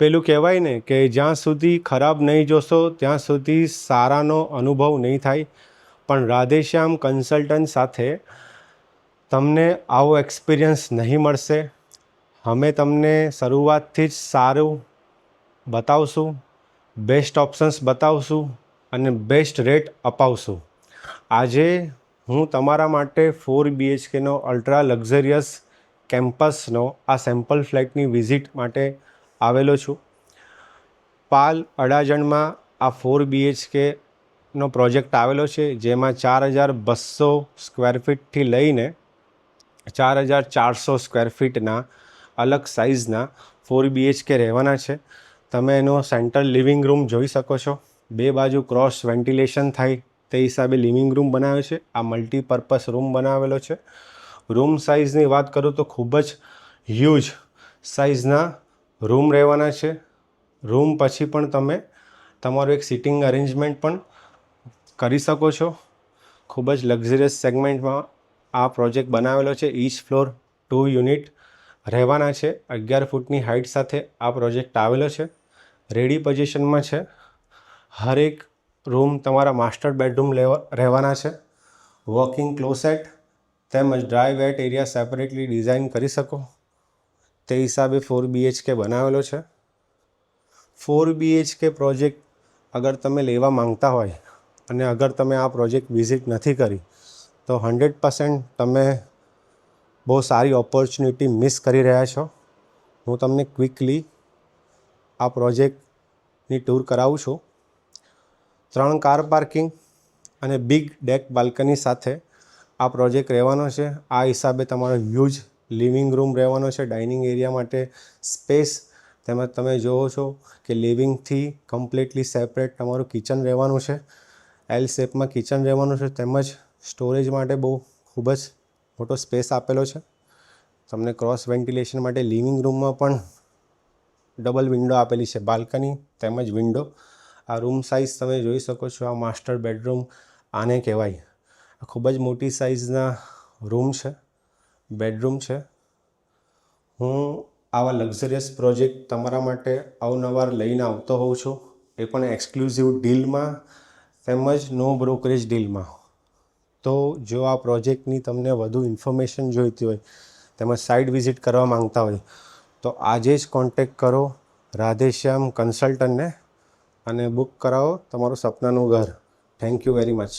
પેલું કહેવાય ને કે જ્યાં સુધી ખરાબ નહીં જોશો ત્યાં સુધી સારાનો અનુભવ નહીં થાય, પણ રાધેશ્યામ કન્સલ્ટન્ટ સાથે તમને આવો એક્સપિરિયન્સ નહીં મળશે. અમે તમને શરૂઆતથી જ સારું બતાવશું, બેસ્ટ ઓપ્શન્સ બતાવશું અને બેસ્ટ રેટ અપાવશું. આજે હું તમારા માટે 4 BHKનો અલ્ટ્રા લક્ઝરિયસ કેમ્પસનો આ સેમ્પલ ફ્લેટની વિઝિટ માટે આવેલો છું. પાલ અડાજણમાં આ 4 BHKનો પ્રોજેક્ટ આવેલો છે, જેમાં 4200 સ્ક્વેર ફીટથી લઈને 4400 સ્ક્વેર ફીટના અલગ સાઇઝના 4 BHK રહેવાના છે. તમે એનો સેન્ટ્રલ લિવિંગ રૂમ જોઈ શકો છો. 2 બાજુ ક્રોસ વેન્ટિલેશન થાય તે હિસાબે લિવિંગ રૂમ બનાવ્યો છે. આ મલ્ટીપર્પઝ રૂમ બનાવેલો છે. રૂમ સાઇઝની વાત કરું તો ખૂબ જ હ્યુજ સાઇઝના રૂમ રહેવાના છે. રૂમ પછી પણ તમે તમારું એક સિટિંગ અરેન્જમેન્ટ પણ કરી શકો છો. ખૂબ જ લક્ઝરિયસ સેગમેન્ટમાં આ પ્રોજેક્ટ બનાવેલો છે. ઈચ ફ્લોર 2 યુનિટ રહેવાના છે. 11 ફૂટની હાઇટ સાથે આ પ્રોજેક્ટ આવેલો છે. રેડી પોઝિશનમાં છે. હરેક રૂમ તમારા માસ્ટર બેડરૂમ રહેવાના છે. વોકિંગ ક્લોસેટ તેમજ dry wet area separately design કરી શકો તે હિસાબે 4 BHK બનાવેલો છે. 4 BHK પ્રોજેક્ટ અગર તમે લેવા માંગતા હોય અને અગર તમે આ પ્રોજેક્ટ વિઝિટ નથી કરી તો 100% તમે બહુ સારી ઓપોર્ચ્યુનિટી મિસ કરી રહ્યા છો. હું તમને ક્વિકલી આ પ્રોજેક્ટની ટૂર કરાવું છું. 3 કાર પાર્કિંગ અને બિગ ડેક બાલ્કની સાથે આ પ્રોજેક્ટ રહેવાનો છે. આ હિસાબે તમારો હ્યુજ લિવિંગ રૂમ રહેવાનો છે. ડાઇનિંગ એરિયા માટે સ્પેસ તેમજ તમે જોવો છો કે લિવિંગથી કમ્પ્લીટલી સેપરેટ તમારું કિચન રહેવાનું છે. એલ શેપમાં કિચન રહેવાનું છે તેમજ સ્ટોરેજ માટે બહુ ખૂબ જ મોટો સ્પેસ આપેલો છે. તમને ક્રોસ વેન્ટિલેશન માટે લિવિંગ રૂમમાં પણ ડબલ વિન્ડો આપેલી છે, બાલ્કની તેમજ વિન્ડો. આ રૂમ સાઇઝ તમે જોઈ શકો છો. આ માસ્ટર બેડરૂમ આને કહેવાય. ખૂબ જ મોટી સાઇઝના રૂમ છે, બેડરૂમ છે. હું આવા લક્ઝરિયસ પ્રોજેક્ટ તમારા માટે અવનવાર લઈને આવતો હોઉં છું, એ પણ એક્સક્લુઝિવ ડીલમાં તેમજ નો બ્રોકરેજ ડીલમાં. તો જો આ પ્રોજેક્ટની તમને વધુ ઇન્ફોર્મેશન જોઈતી હોય તેમજ સાઇટ વિઝિટ કરવા માંગતા હોય તો આજે જ કોન્ટેક્ટ કરો રાધેશ્યામ કન્સલ્ટન્ટને અને બુક કરાવો તમારું સપનાનું ઘર. Thank you very much.